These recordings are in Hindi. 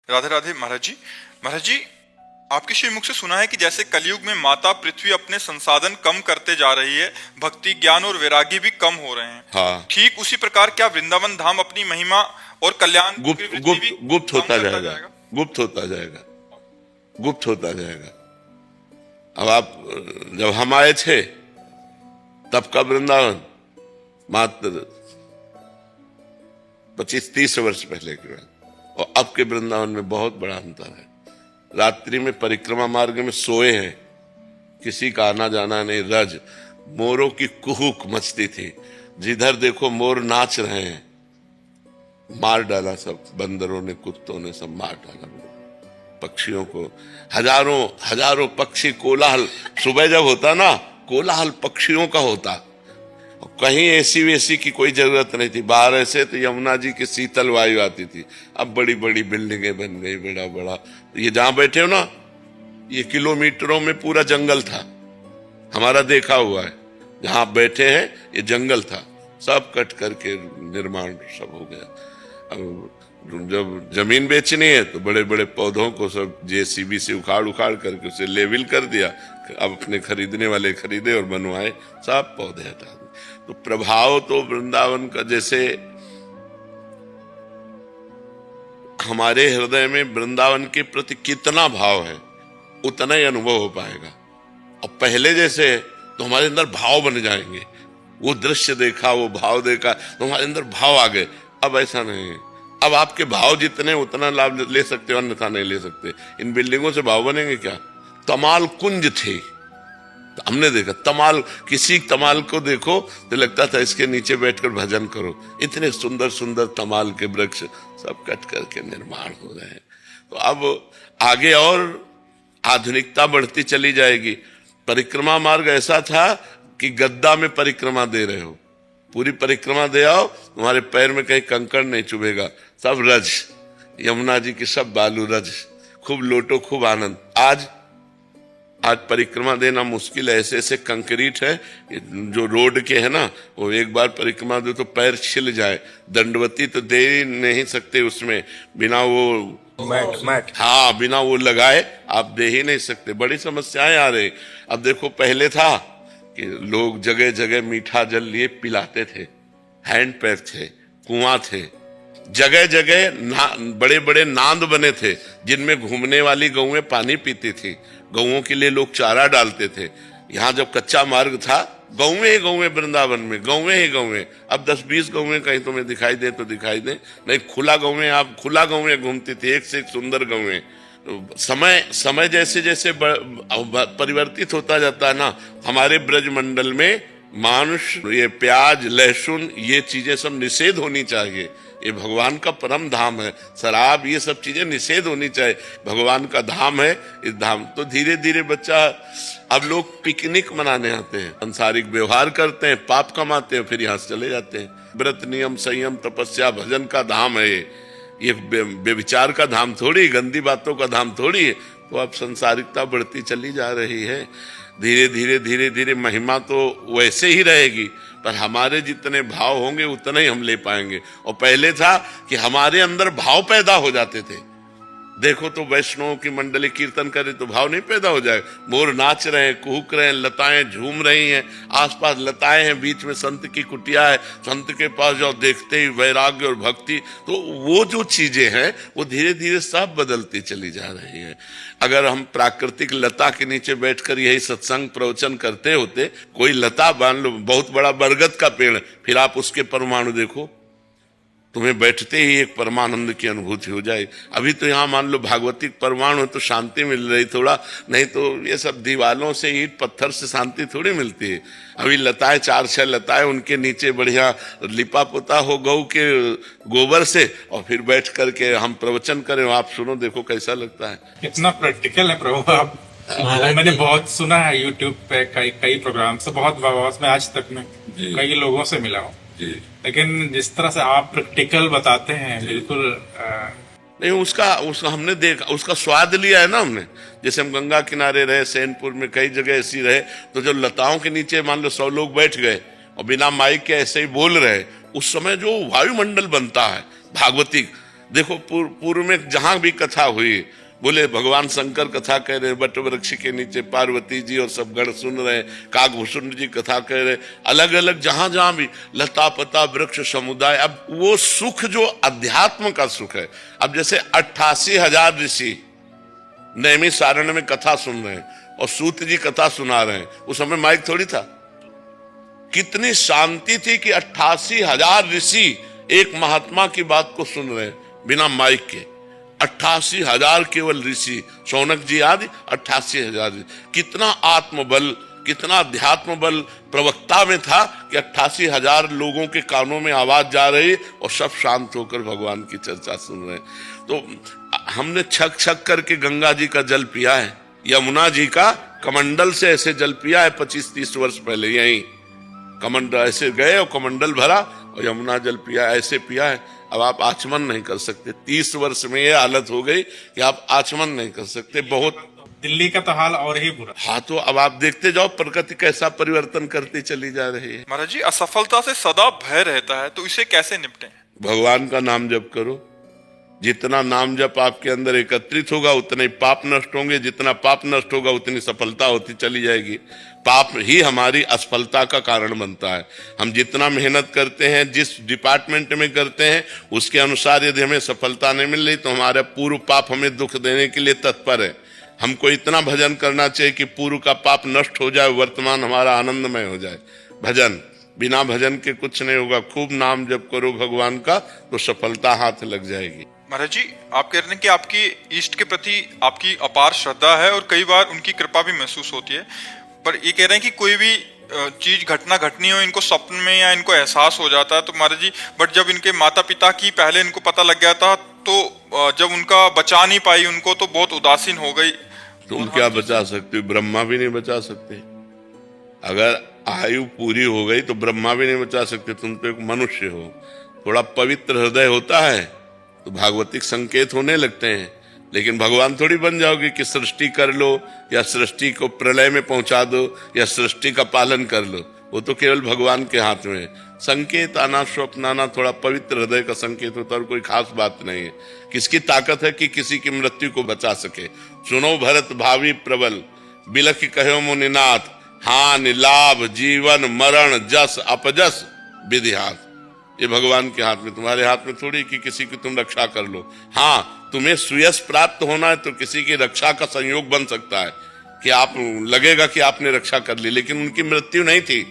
राधे राधे महाराज जी। महाराज जी, आपके श्रीमुख से सुना है कि जैसे कलयुग में माता पृथ्वी अपने संसाधन कम करते जा रही है, भक्ति ज्ञान और वैरागी भी कम हो रहे हैं। हाँ, ठीक उसी प्रकार क्या वृंदावन धाम अपनी महिमा और कल्याण की गुप्त वृद्धि गुप्त भी गुप्त कम होता करता जाएगा, गुप्त होता जाएगा, गुप्त होता जाएगा। अब आप जब हम आए थे तब का वृंदावन मात्र 25-30 वर्ष पहले की बात, और अब के वृंदावन में बहुत बड़ा अंतर है। रात्रि में परिक्रमा मार्ग में सोए हैं, किसी का आना जाना नहीं। रज मोरों की कुहुक मचती थी, जिधर देखो मोर नाच रहे हैं। मार डाला सब बंदरों ने, कुत्तों ने सब मार डाला पक्षियों को। हजारों हजारों पक्षी, कोलाहल सुबह जब होता ना, कोलाहल पक्षियों का होता। कहीं एसी वेसी की कोई जरूरत नहीं थी। बाहर ऐसे तो यमुना जी की शीतल वायु आती थी। अब बड़ी बड़ी बिल्डिंगें बन गई, बड़ा बड़ा। ये जहां बैठे हो ना, ये किलोमीटरों में पूरा जंगल था, हमारा देखा हुआ है। जहां आप बैठे हैं ये जंगल था, सब कट करके निर्माण सब हो गया। अब जब जमीन बेचनी है तो बड़े बड़े पौधों को सब जेसीबी से उखाड़ उखाड़ करके उसे लेवल कर दिया। अब अपने खरीदने वाले खरीदे और बनवाए, सब पौधे हटा दिए। तो प्रभाव तो वृंदावन का, जैसे हमारे हृदय में वृंदावन के प्रति कितना भाव है उतना ही अनुभव हो पाएगा। और पहले जैसे तो हमारे अंदर भाव बन जाएंगे। वो दृश्य देखा, वो भाव देखा तो हमारे अंदर भाव आ गए। अब ऐसा नहीं है। अब आपके भाव जितने उतना लाभ ले सकते हो, अन्यथा नहीं ले सकते। इन बिल्डिंगों से भाव बनेंगे क्या? तमाल कुंज थे, तो हमने देखा तमाल, किसी तमाल को देखो तो लगता था इसके नीचे बैठकर भजन करो। इतने सुंदर सुंदर तमाल के वृक्ष सब कट करके निर्माण हो रहे हैं। तो अब आगे और आधुनिकता बढ़ती चली जाएगी। परिक्रमा मार्ग ऐसा था कि गद्दा में परिक्रमा दे रहे हो, पूरी परिक्रमा दे आओ, तुम्हारे पैर में कहीं कंकड़ नहीं चुभेगा। सब रज, यमुना जी की सब बालू रज, खूब लोटो, खूब आनंद। आज परिक्रमा देना मुश्किल है। ऐसे ऐसे कंक्रीट है जो रोड के है ना, वो एक बार परिक्रमा दो तो पैर छिल जाए। दंडवती तो दे नहीं सकते उसमें, बिना वो मैट, हाँ, बिना वो लगाए आप दे ही नहीं सकते। बड़ी समस्याएं आ रही। अब देखो, पहले था कि लोग जगह जगह मीठा जल लिए पिलाते थे, हैंड पैप थे, कुआं थे, जगह जगह बड़े बड़े नांद बने थे जिनमें घूमने वाली गौएं पानी पीती थी। गौओं के लिए लोग चारा डालते थे। यहाँ जब कच्चा मार्ग था, गौएं ही गौएं, वृंदावन में गौएं ही गौएं। अब 10-20 गौएं कहीं तुम्हें दिखाई दे तो दिखाई दे, नहीं खुला गौएं, आप खुला गौएं घूमती थी, एक से एक सुंदर गौएं। समय जैसे जैसे परिवर्तित होता जाता है ना, हमारे ब्रज मंडल में मांस, ये प्याज, लहसुन, ये चीजें सब निषेध होनी चाहिए। ये भगवान का परम धाम है। शराब, ये सब चीजें निषेध होनी चाहिए। भगवान का धाम है इस धाम। तो धीरे धीरे बच्चा, अब लोग पिकनिक मनाने आते हैं, सांसारिक व्यवहार करते हैं, पाप कमाते हैं, फिर यहाँ से चले जाते हैं। व्रत, नियम, संयम, तपस्या, भजन का धाम है ये व्यभिचार का धाम थोड़ी, गंदी बातों का धाम थोड़ी है। तो अब संसारिकता बढ़ती चली जा रही है। धीरे धीरे धीरे धीरे महिमा तो वैसे ही रहेगी, पर हमारे जितने भाव होंगे उतना ही हम ले पाएंगे। और पहले था कि हमारे अंदर भाव पैदा हो जाते थे। देखो तो वैष्णव की मंडली कीर्तन करे तो भाव नहीं पैदा हो जाए। मोर नाच रहे हैं, कुहुक रहे हैं, लताएं झूम रही हैं, आसपास लताएं हैं, बीच में संत की कुटिया है, संत के पास जाओ, देखते ही वैराग्य और भक्ति। तो वो जो चीजें हैं वो धीरे धीरे सब बदलती चली जा रही है। अगर हम प्राकृतिक लता के नीचे बैठकर यही सत्संग प्रवचन करते होते, कोई लता मान लो बहुत बड़ा बरगद का पेड़, फिर आप उसके परमाणु देखो, तुम्हें बैठते ही एक परमानंद की अनुभूति हो जाए। अभी तो यहाँ मान लो भागवतिक परमाणु तो शांति मिल रही थोड़ा, नहीं तो ये सब दीवालों से, ईंट पत्थर से शांति थोड़ी मिलती है। अभी लताएं, 4-6 लताएं, उनके नीचे बढ़िया लिपा पोता हो गौ के गोबर से, और फिर बैठ करके हम प्रवचन करें, आप सुनो, देखो कैसा लगता है। इतना प्रैक्टिकल है प्रभु आप। मैंने बहुत सुना है यूट्यूब पे कई प्रोग्राम से, बहुत मैं आज तक में कई लोगों से मिला हूँ, लेकिन जिस तरह से आप प्रैक्टिकल बताते हैं, बिल्कुल नहीं, उसका हमने देखा, उसका स्वाद लिया है ना हमने। जैसे हम गंगा किनारे रहे, सैनपुर में, कई जगह ऐसी रहे, तो जब लताओं के नीचे मान लो 100 लोग बैठ गए और बिना माइक के ऐसे ही बोल रहे, उस समय जो वायुमंडल बनता है भागवतिक, देखो पूर्व में जहां भी कथा हुई, बोले भगवान शंकर कथा कह रहे, वट वृक्ष के नीचे पार्वती जी और सब गण सुन रहे, काकभूषण जी कथा कह रहे, अलग अलग जहां जहां भी लता पता वृक्ष समुदाय। अब वो सुख जो अध्यात्म का सुख है, अब जैसे 88,000 ऋषि नैमिषारण्य में कथा सुन रहे हैं और सूत जी कथा सुना रहे हैं, उस समय माइक थोड़ी था। कितनी शांति थी कि 88,000 ऋषि एक महात्मा की बात को सुन रहे हैं बिना माइक के। 88,000 केवल ऋषि, शौनक जी आदि 88,000। कितना आत्मबल, कितना अध्यात्म बल प्रवक्ता में था कि 88,000 लोगों के कानों में आवाज जा रही और सब शांत होकर भगवान की चर्चा सुन रहे हैं। तो हमने छक छक करके गंगा जी का जल पिया है, यमुना जी का कमंडल से ऐसे जल पिया है 25-30 वर्ष पहले। यही कमंडल ऐसे गए और कमंडल भरा और यमुना जल पिया, ऐसे पिया है। अब आप आचमन नहीं कर सकते। 30 वर्ष में ये हालत हो गई कि आप आचमन नहीं कर सकते। बहुत दिल्ली का तो हाल और ही बुरा। हाँ, तो अब आप देखते जाओ प्रकृति कैसा परिवर्तन करती चली जा रही है। महाराज जी, असफलता से सदा भय रहता है, तो इसे कैसे निपटें? भगवान का नाम जप करो। जितना नाम जप आपके अंदर एकत्रित होगा उतने ही पाप नष्ट होंगे, जितना पाप नष्ट होगा उतनी सफलता होती चली जाएगी। पाप ही हमारी असफलता का कारण बनता है। हम जितना मेहनत करते हैं, जिस डिपार्टमेंट में करते हैं, उसके अनुसार यदि हमें सफलता नहीं मिल रही तो हमारा पूर्व पाप हमें दुख देने के लिए तत्पर है। हमको इतना भजन करना चाहिए कि पूर्व का पाप नष्ट हो जाए, वर्तमान हमारा आनंदमय हो जाए। भजन, बिना भजन के कुछ नहीं होगा। खूब नाम जप करो भगवान का तो सफलता हाथ लग जाएगी। महाराज जी, आप कह रहे हैं कि आपकी इष्ट के प्रति आपकी अपार श्रद्धा है और कई बार उनकी कृपा भी महसूस होती है, पर ये कह रहे हैं कि कोई भी चीज घटना घटनी हो, इनको स्वप्न में या इनको एहसास हो जाता है। तो महाराज जी, बट जब इनके माता पिता की पहले इनको पता लग गया था, तो जब उनका बचा नहीं पाई उनको, तो बहुत उदासीन हो गई। तुम क्या बचा सकते हो? ब्रह्मा भी नहीं बचा सकते। अगर आयु पूरी हो गई तो ब्रह्मा भी नहीं बचा सकते। तुम तो एक मनुष्य हो, थोड़ा पवित्र हृदय होता है तो भागवतिक संकेत होने लगते हैं। लेकिन भगवान थोड़ी बन जाओगे कि सृष्टि कर लो या सृष्टि को प्रलय में पहुंचा दो या सृष्टि का पालन कर लो। वो तो केवल भगवान के हाथ में है। संकेत आना, स्वप्न आना थोड़ा पवित्र हृदय का संकेत होता है और कोई खास बात नहीं है। किसकी ताकत है कि किसी की मृत्यु को बचा सके? सुनो भरत भावी प्रबल, बिलख कहो मुनिनाथ, हानि लाभ जीवन मरण जस अपजस विधि हाथ। ये भगवान के हाथ में, तुम्हारे हाथ में थोड़ी कि किसी की तुम रक्षा कर लो। हाँ, तुम्हें सुयश प्राप्त होना है तो किसी की रक्षा का संयोग बन सकता है कि आप लगेगा कि आपने रक्षा कर ली, लेकिन उनकी मृत्यु नहीं थी।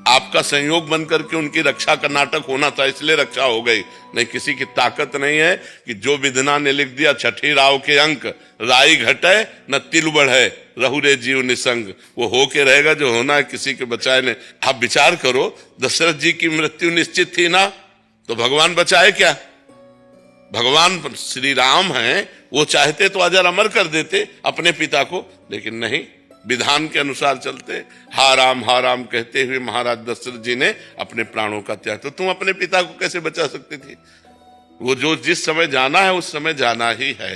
आपका संयोग बन करके उनकी रक्षा का नाटक होना था, इसलिए रक्षा हो गई। नहीं, किसी की ताकत नहीं है कि जो विधना ने लिख दिया छठी राव के अंक, राई घटे न तिल बढ़े रहु रे जीव निसंग, वो होके रहेगा जो होना है, किसी के बचाए नहीं। आप विचार करो, दशरथ जी की मृत्यु निश्चित थी ना, तो भगवान बचाए क्या? भगवान श्री राम हैं, वो चाहते तो अजर अमर कर देते अपने पिता को, लेकिन नहीं, विधान के अनुसार चलते। हा राम कहते हुए महाराज दशरथ जी ने अपने प्राणों का त्याग। तो तुम अपने पिता को कैसे बचा सकते थे? वो जो जिस समय जाना है उस समय जाना ही है।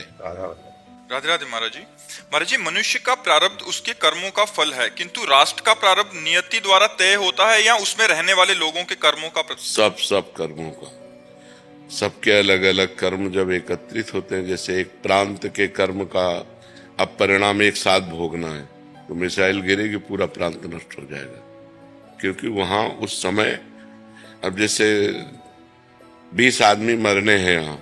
राधे राधे महाराज जी। महाराज जी, मनुष्य का प्रारब्ध उसके कर्मों का फल है, किंतु राष्ट्र का प्रारब्ध नियति द्वारा तय होता है या उसमें रहने वाले लोगों के कर्मों का? सब कर्मों का, सबके अलग अलग कर्म जब एकत्रित होते हैं, जैसे एक प्रांत के कर्म का अब परिणाम एक साथ भोगना है, तो मिसाइल गिरेगी पूरा प्रांत नष्ट हो जाएगा। क्योंकि वहां उस समय, अब जैसे 20 आदमी मरने हैं यहाँ,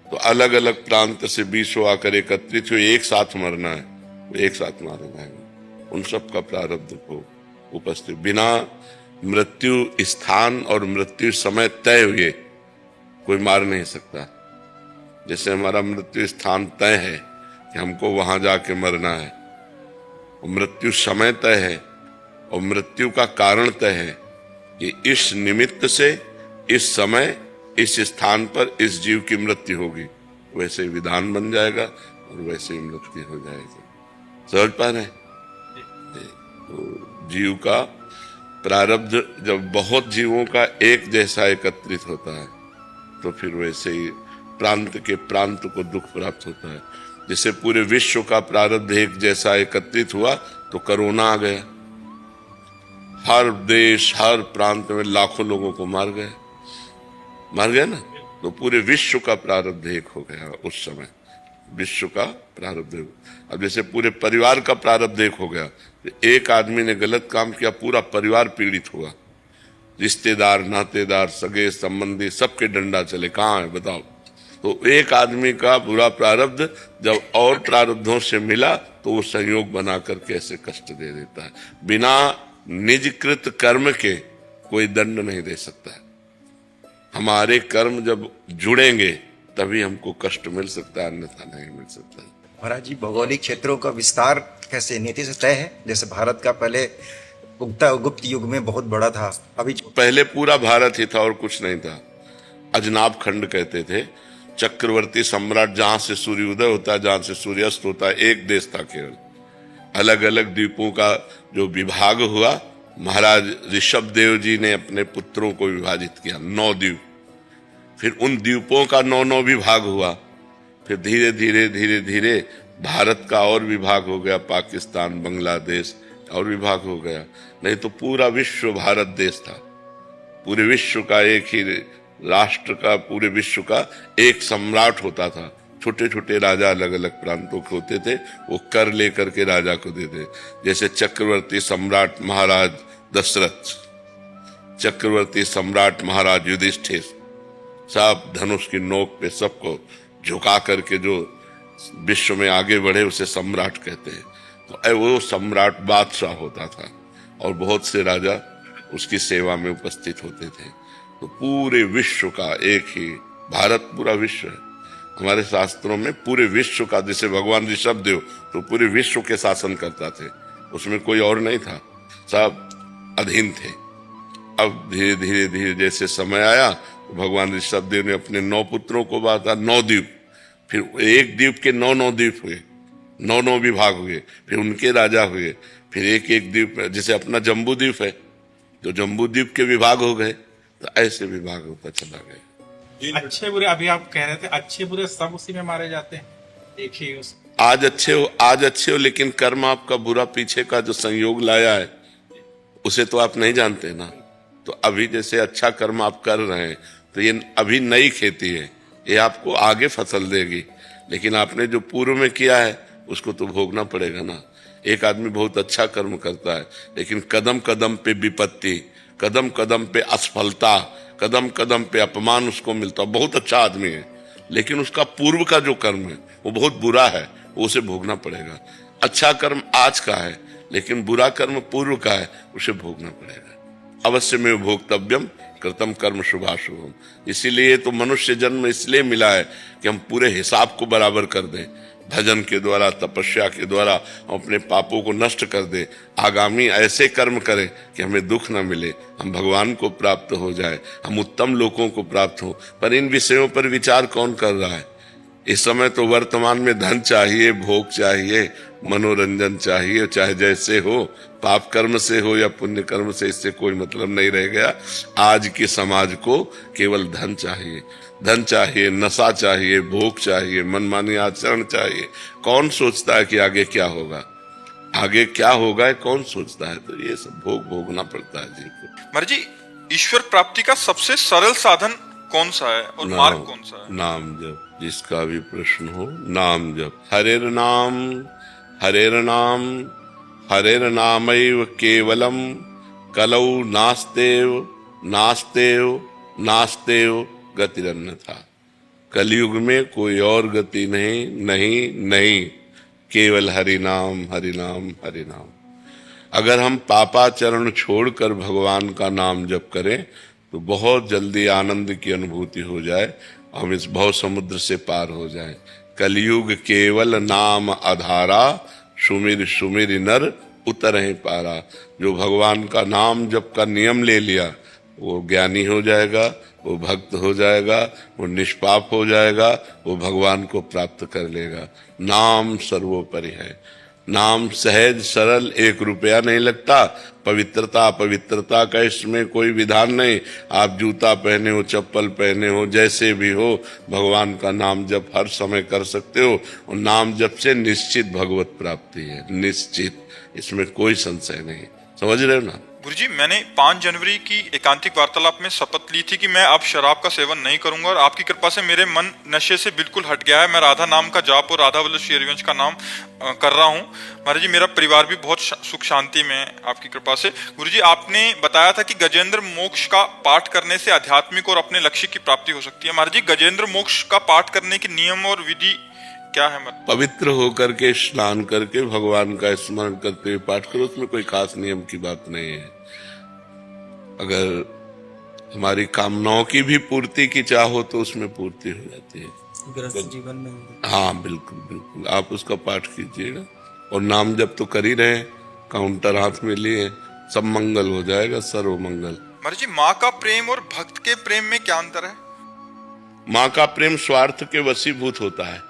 तो अलग अलग प्रांत से 20 आकर एकत्रित हुए, एक साथ मरना है, वो एक साथ मारे जाएंगे। उन सब का प्रारब्ध को उपस्थित, बिना मृत्यु स्थान और मृत्यु समय तय हुए कोई मार नहीं सकता। जैसे हमारा मृत्यु स्थान तय है कि हमको वहां जाके मरना है, और मृत्यु समय तय है और मृत्यु का कारण तय है कि इस निमित्त से इस समय इस स्थान पर इस जीव की मृत्यु होगी, वैसे ही विधान बन जाएगा और वैसे ही मृत्यु हो जाएगी। समझ पा रहे? तो जीव का प्रारब्ध जब बहुत जीवों का एक जैसा एकत्रित होता है तो फिर वैसे ही प्रांत के प्रांत को दुख प्राप्त होता है। जैसे पूरे विश्व का प्रारब्ध एक जैसा एकत्रित हुआ तो कोरोना आ गया, हर देश हर प्रांत में लाखों लोगों को मार गया ना। तो पूरे विश्व का प्रारब्ध एक हो गया उस समय, विश्व का प्रारब्ध। अब जैसे पूरे परिवार का प्रारब्ध एक हो गया, एक आदमी ने गलत काम किया, पूरा परिवार पीड़ित हुआ, रिश्तेदार, नातेदार, सगे संबंधी सबके डंडा चले, कहाँ है बताओ। तो एक आदमी का बुरा प्रारब्ध जब और प्रारब्धों से मिला तो वो संयोग बना करके ऐसे कष्ट दे देता है। बिना निजकृत कर्म के कोई दंड नहीं दे सकता है। हमारे कर्म जब जुड़ेंगे तभी हमको कष्ट मिल सकता है, अन्यथा नहीं मिल सकता है। महाराज जी, भौगोलिक क्षेत्रों का विस्तार कैसे नीति से तय है? जैसे भारत का पहले गुप्त युग में बहुत बड़ा था, अभी पहले पूरा भारत ही था और कुछ नहीं था। अजनाब खंड कहते थे, चक्रवर्ती सम्राट, जहां से सूर्योदय होता है, जहां से सूर्यास्त होता है, एक देश था केवल। अलग अलग द्वीपों का जो विभाग हुआ, महाराज ऋषभ देव जी ने अपने पुत्रों को विभाजित किया, 9 द्वीप। फिर उन द्वीपों का 9 विभाग हुआ। फिर धीरे धीरे धीरे धीरे भारत का और विभाग हो गया, पाकिस्तान, बांग्लादेश और विभाग हो गया। नहीं तो पूरा विश्व भारत देश था। पूरे विश्व का एक ही राष्ट्र का, पूरे विश्व का एक सम्राट होता था। छोटे छोटे राजा अलग अलग प्रांतों के होते थे, वो कर लेकर के राजा को देते। जैसे चक्रवर्ती सम्राट महाराज दशरथ, चक्रवर्ती सम्राट महाराज युधिष्ठिर, सब धनुष की नोक पे सबको झुका करके जो विश्व में आगे बढ़े उसे सम्राट कहते हैं। तो वो सम्राट बादशाह होता था और बहुत से राजा उसकी सेवा में उपस्थित होते थे। तो पूरे विश्व का एक ही, भारत पूरा विश्व है। हमारे शास्त्रों में पूरे विश्व का, जैसे भगवान ऋषभ देव तो पूरे विश्व के शासन करता थे, उसमें कोई और नहीं था, सब अधीन थे। अब धीरे धीरे धीरे जैसे समय आया तो भगवान ऋषभ देव ने अपने 9 पुत्रों को बांटा, 9 द्वीप। फिर एक द्वीप के 9 द्वीप हुए, 9 विभाग हुए, फिर उनके राजा हुए। फिर एक एक द्वीप, जैसे अपना जम्बू द्वीप है तो जम्बू द्वीप के विभाग हो गए, तो ऐसे विभाग होता चला गया। अच्छे बुरे, अभी आप कह रहे थे अच्छे बुरे सब उसी में मारे जाते हैं, एक ही उस आज अच्छे हो, लेकिन कर्म आपका बुरा पीछे का जो संयोग लाया है उसे तो आप नहीं जानते ना। तो अभी जैसे अच्छा कर्म आप कर रहे हैं तो ये अभी नई खेती है, ये आपको आगे फसल देगी, लेकिन आपने जो पूर्व में किया है उसको तो भोगना पड़ेगा ना। एक आदमी बहुत अच्छा कर्म करता है, लेकिन कदम कदम पे विपत्ति, कदम कदम पे असफलता, कदम कदम पे अपमान उसको मिलता। बहुत अच्छा आदमी है, लेकिन उसका पूर्व का जो कर्म है वो बहुत बुरा है, वो उसे भोगना पड़ेगा। अच्छा कर्म आज का है, लेकिन बुरा कर्म पूर्व का है, उसे भोगना पड़ेगा। अवश्य में भोक्तव्यम कृतम कर्म शुभाशुभम। इसीलिए तो मनुष्य जन्म इसलिए मिला है कि हम पूरे हिसाब को बराबर कर दें, भजन के द्वारा, तपस्या के द्वारा हम अपने पापों को नष्ट कर दे, आगामी ऐसे कर्म करें कि हमें दुख न मिले, हम भगवान को प्राप्त हो जाए, हम उत्तम लोगों को प्राप्त हो। पर इन विषयों पर विचार कौन कर रहा है? इस समय तो वर्तमान में धन चाहिए, भोग चाहिए, मनोरंजन चाहिए, चाहे जैसे हो, पाप कर्म से हो या पुण्य कर्म से, इससे कोई मतलब नहीं रह गया। आज के समाज को केवल धन चाहिए, धन चाहिए, नशा चाहिए, भोग चाहिए, मनमानी आचरण चाहिए। कौन सोचता है कि आगे क्या होगा? आगे क्या होगा कौन सोचता है? तो ये सब भोगना पड़ता है जी को। महाराज जी, ईश्वर प्राप्ति का सबसे सरल साधन कौन सा है और मार्ग कौन सा है? नाम जप। जिसका भी प्रश्न हो, नाम जप। हरेर नाम हरेर नाम हरेर नामैव केवलम कलौ नास्तेव नास्तेव नास्तेव गतिरन्यथा। कलयुग में कोई और गति नहीं, नहीं, नहीं, केवल हरि नाम हरि नाम हरि नाम। अगर हम पापाचरण छोड़कर भगवान का नाम जप करें तो बहुत जल्दी आनंद की अनुभूति हो जाए, हम इस भव समुद्र से पार हो जाए। कलयुग केवल नाम आधारा, सुमिर सुमिर नर उतरहि पारा। जो भगवान का नाम जप का नियम ले लिया वो ज्ञानी हो जाएगा, वो भक्त हो जाएगा, वो निष्पाप हो जाएगा, वो भगवान को प्राप्त कर लेगा। नाम सर्वोपरि है। नाम सहज सरल, 1 रुपया नहीं लगता। पवित्रता पवित्रता का इसमें कोई विधान नहीं। आप जूता पहने हो, चप्पल पहने हो, जैसे भी हो, भगवान का नाम जप हर समय कर सकते हो। और नाम जप से निश्चित भगवत प्राप्ति है, निश्चित, इसमें कोई संशय नहीं। समझ रहे हो ना? गुरुजी, मैंने 5 जनवरी की एकांतिक वार्तालाप में शपथ ली थी कि मैं अब शराब का सेवन नहीं करूंगा, और आपकी कृपा से मेरे मन नशे से बिल्कुल हट गया है। मैं राधा नाम का जाप और राधा वल्लभ श्री हरिवंश का नाम कर रहा हूं। महाराज जी, मेरा परिवार भी बहुत सुख शांति में है आपकी कृपा से। गुरुजी, आपने बताया था कि गजेंद्र मोक्ष का पाठ करने से आध्यात्मिक और अपने लक्ष्य की प्राप्ति हो सकती है। महाराज जी, गजेंद्र मोक्ष का पाठ करने के नियम और विधि क्या है? मतलब पवित्र होकर के स्नान करके भगवान का स्मरण करते हुए पाठ करो, उसमें कोई खास नियम की बात नहीं है। अगर हमारी कामनाओं की भी पूर्ति की चाहो तो उसमें पूर्ति हो जाती है गृहस्थ जीवन में। हाँ बिल्कुल बिल्कुल, आप उसका पाठ कीजिएगा और नाम जब तो कर ही रहे, काउंटर हाथ में लिए, सब मंगल हो जाएगा, सर्व मंगल। महाराज जी, माँ का प्रेम और भक्त के प्रेम में क्या अंतर है? माँ का प्रेम स्वार्थ के वशीभूत होता है,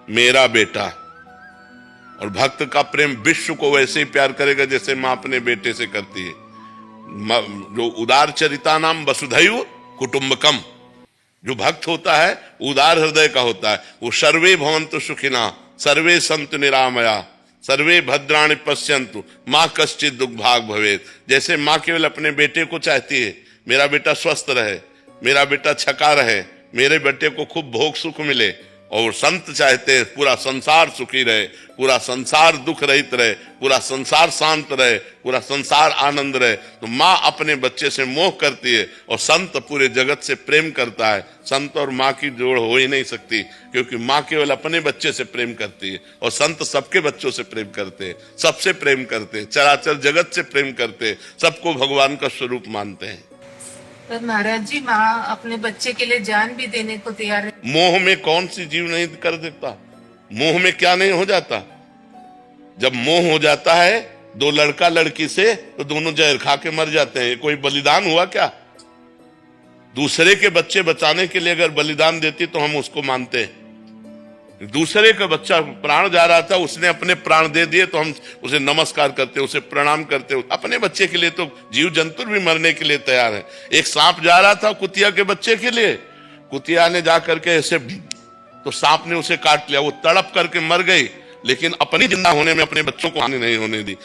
मेरा बेटा, और भक्त का प्रेम विश्व को वैसे ही प्यार करेगा जैसे माँ अपने बेटे से करती है। जो उदार चरिता नाम वसुधैव कुटुंबकम, जो भक्त होता है उदार हृदय का होता है। वो सर्वे भवन्तु सुखिना सर्वे सन्तु निरामया सर्वे भद्राणि पश्यन्तु माँ कश्चित् दुर्भाग् भवेत्। जैसे माँ केवल अपने बेटे को चाहती है, मेरा बेटा स्वस्थ रहे, मेरा बेटा छका रहे, मेरे बेटे को खूब भोग सुख मिले, और संत चाहते हैं पूरा संसार सुखी रहे, पूरा संसार दुख रहित रहे, पूरा संसार शांत रहे, पूरा संसार आनंद रहे। तो माँ अपने बच्चे से मोह करती है और संत पूरे जगत से प्रेम करता है। संत और माँ की जोड़ हो ही नहीं सकती, क्योंकि माँ केवल अपने बच्चे से प्रेम करती है और संत सबके बच्चों से प्रेम करते हैं, सबसे प्रेम करते हैं, चराचर जगत से प्रेम करते हैं, सबको भगवान का स्वरूप मानते हैं। पर महाराज जी, माँ अपने बच्चे के लिए जान भी देने को तैयार है। मोह में कौन सी जीव नहीं कर देता? मोह में क्या नहीं हो जाता? जब मोह हो जाता है दो लड़का लड़की से, तो दोनों जहर खा के मर जाते हैं। कोई बलिदान हुआ क्या? दूसरे के बच्चे बचाने के लिए अगर बलिदान देती तो हम उसको मानते हैं। दूसरे का बच्चा प्राण जा रहा था, उसने अपने प्राण दे दिए तो हम उसे नमस्कार करते, उसे प्रणाम करते। अपने बच्चे के लिए तो जीव जंतु भी मरने के लिए तैयार है। एक सांप जा रहा था कुतिया के बच्चे के लिए, कुतिया ने जा करके ऐसे, तो सांप ने उसे काट लिया, वो तड़प करके मर गई, लेकिन अपनी जिंदा होने में अपने बच्चों को हानि नहीं होने दी।